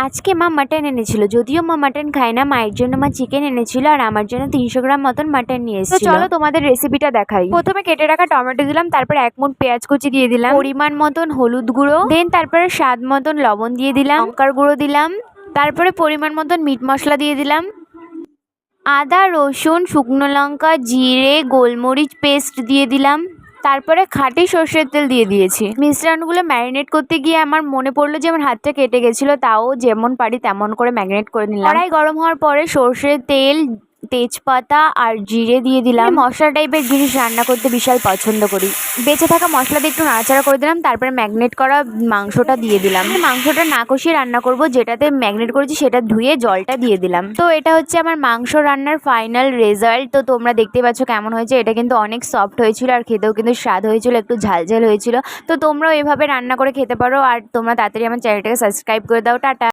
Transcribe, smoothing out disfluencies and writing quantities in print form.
আজকে মা মাটন এনেছিল, যদিও মা মাটন খায় না। মায়ের জন্য মা চিকেন এনেছিল আর আমার জন্য 300 গ্রাম মতন মাটন নিয়ে এসেছিল। তো চলো তোমাদের রেসিপিটা দেখাই। প্রথমে কেটে রাখা টমেটো দিলাম, তারপর 1 মুঠ পেঁয়াজ কুচি দিয়ে দিলাম, পরিমাণ মতন হলুদ গুঁড়ো, দেন তারপরে স্বাদ মতন লবণ দিয়ে দিলাম, লঙ্কার গুঁড়ো দিলাম, তারপরে পরিমাণ মতন মিট মশলা দিয়ে দিলাম, আদা রসুন শুকনো লঙ্কা জিরে গোলমরিচ পেস্ট দিয়ে দিলাম, তারপরে খাঁটি সর্ষের তেল দিয়ে দিয়েছি। মিশ্রণগুলো ম্যারিনেট করতে গিয়ে আমার মনে পড়লো যে আমার হাতটা কেটে গেছিলো, তাও যেমন পারি তেমন করে ম্যারিনেট করে নিলাম। কড়াই গরম হওয়ার পরে সর্ষের তেল, তেজপাতা আর জিরে দিয়ে দিলাম। মশলা টাইপের জিনিস রান্না করতে বিশাল পছন্দ করি। বেঁচে থাকা মশলা দিয়ে একটু নাড়াচাড়া করে দিলাম, তারপরে ম্যারিনেট করা মাংসটা দিয়ে দিলাম। মাংসটা না কষিয়ে রান্না করব, যেটাতে ম্যারিনেট করেছি সেটা ধুয়ে জলটা দিয়ে দিলাম। তো এটা হচ্ছে আমার মাংস রান্নার ফাইনাল রেজাল্ট। তো তোমরা দেখতে পাচ্ছ কেমন হয়েছে। এটা কিন্তু অনেক সফট হয়েছিল আর খেতেও কিন্তু স্বাদ হয়েছিল, একটু ঝালঝাল হয়েছিল। তো তোমরাও এভাবে রান্না করে খেতে পারো। আর তোমরা তাড়াতাড়ি আমার চ্যানেলটাকে সাবস্ক্রাইব করে দাও। টাটা।